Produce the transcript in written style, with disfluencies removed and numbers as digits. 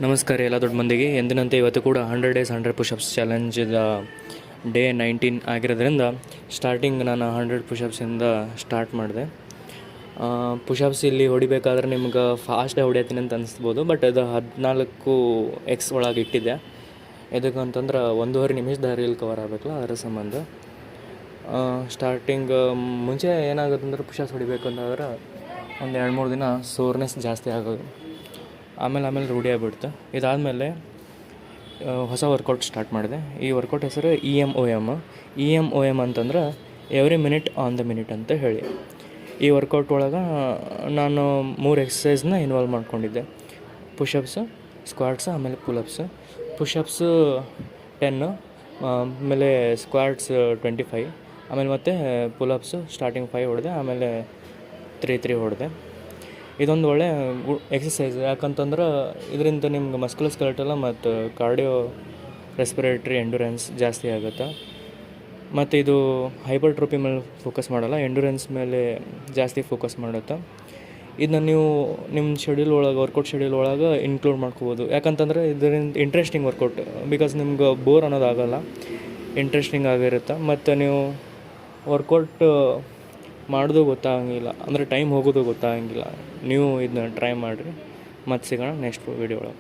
ನಮಸ್ಕಾರ ಎಲ್ಲ ದೊಡ್ಡ ಮಂದಿಗೆ. ಎಂದಿನಂತೆ ಇವತ್ತು ಕೂಡ 100 days 100 ಪುಷಪ್ಸ್ ಚಾಲೆಂಜಿದ ಡೇ 19 ಆಗಿರೋದ್ರಿಂದ ಸ್ಟಾರ್ಟಿಂಗ್ ನಾನು 100 ಪುಷಪ್ಸಿಂದ ಸ್ಟಾರ್ಟ್ ಮಾಡಿದೆ. ಪುಷಪ್ಸ್ ಇಲ್ಲಿ ಹೊಡಿಬೇಕಾದ್ರೆ ನಿಮ್ಗೆ ಫಾಸ್ಟಾಗಿ ಹೊಡಿಯತ್ತೀನಿ ಅಂತ ಅನಿಸ್ಬೋದು, ಬಟ್ ಅದು 14x ಒಳಗೆ ಇಟ್ಟಿದ್ದೆ. ಎದಕ್ಕಂತಂದ್ರೆ 1.5 ನಿಮಿಷದ ರೀಲ್ ಕವರ್ ಆಗಬೇಕಲ್ಲ, ಅದರ ಸಂಬಂಧ. ಸ್ಟಾರ್ಟಿಂಗ್ ಮುಂಚೆ ಏನಾಗುತ್ತಂದ್ರೆ ಪುಷಪ್ಸ್ ಹೊಡಿಬೇಕಂತಂದ್ರೆ ಒಂದು 2-3 ದಿನ ಸೋರ್ನೆಸ್ ಜಾಸ್ತಿ ಆಗೋದು, ಆಮೇಲೆ ರೂಢಿ ಆಗಿಬಿಡ್ತು. ಇದಾದಮೇಲೆ ಹೊಸ ವರ್ಕೌಟ್ ಸ್ಟಾರ್ಟ್ ಮಾಡಿದೆ. ಈ ವರ್ಕೌಟ್ ಹೆಸರು EMOM ಅಂತಂದ್ರೆ every minute on the minute ಅಂತ ಹೇಳಿ. ಈ ವರ್ಕೌಟ್ ಒಳಗೆ ನಾನು 3 ಎಕ್ಸಸೈಸ್ನ ಇನ್ವಾಲ್ವ್ ಮಾಡ್ಕೊಂಡಿದ್ದೆ: ಪುಷಪ್ಸು, ಸ್ಕ್ವಾಟ್ಸು, ಆಮೇಲೆ ಪುಲಪ್ಸು. ಪುಷಪ್ಸು 10, ಆಮೇಲೆ ಸ್ಕ್ವಾಟ್ಸ್ 25, ಆಮೇಲೆ ಮತ್ತೆ ಪುಲಪ್ಸು ಸ್ಟಾರ್ಟಿಂಗ್ 5 ಹೊಡೆದೆ, ಆಮೇಲೆ 3 ಹೊಡೆದೆ. ಇದೊಂದು ಒಳ್ಳೆ ಎಕ್ಸಸೈಸ್, ಯಾಕಂತಂದ್ರೆ ಇದರಿಂದ ನಿಮ್ಗೆ ಮಸ್ಕುಲೋಸ್ಕೆಲೆಟಲ್ ಮತ್ತು ಕಾರ್ಡಿಯೋ ರೆಸ್ಪಿರೇಟ್ರಿ ಎಂಡ್ಯೂರೆನ್ಸ್ ಜಾಸ್ತಿ ಆಗುತ್ತೆ. ಮತ್ತು ಇದು ಹೈಪರ್ಟ್ರೋಫಿ ಮೇಲೆ ಫೋಕಸ್ ಮಾಡೋಲ್ಲ, ಎಂಡ್ಯೂರೆನ್ಸ್ ಮೇಲೆ ಜಾಸ್ತಿ ಫೋಕಸ್ ಮಾಡುತ್ತೆ. ಇದನ್ನ ನೀವು ನಿಮ್ಮ ಶೆಡ್ಯೂಲ್ ಒಳಗೆ, ವರ್ಕೌಟ್ ಶೆಡ್ಯೂಲ್ ಒಳಗೆ ಇನ್ಕ್ಲೂಡ್ ಮಾಡ್ಕೋಬೋದು. ಯಾಕಂತಂದರೆ ಇದರಿಂದ ಇಂಟ್ರೆಸ್ಟಿಂಗ್ ವರ್ಕೌಟ್, ಬಿಕಾಸ್ ನಿಮ್ಗೆ ಬೋರ್ ಅನ್ನೋದಾಗಲ್ಲ, ಇಂಟ್ರೆಸ್ಟಿಂಗ್ ಆಗಿರುತ್ತೆ. ಮತ್ತು ನೀವು ವರ್ಕೌಟ್ ಮಾಡೋದು ಗೊತ್ತಾಗಂಗಿಲ್ಲ, ಅಂದರೆ ಟೈಮ್ ಹೋಗೋದು ಗೊತ್ತಾಗಂಗಿಲ್ಲ. ನೀವು ಇದನ್ನ ಟ್ರೈ ಮಾಡಿರಿ. ಮತ್ತೆ ಸಿಗೋಣ ನೆಕ್ಸ್ಟ್ ವೀಡಿಯೋ ಒಳಗೆ.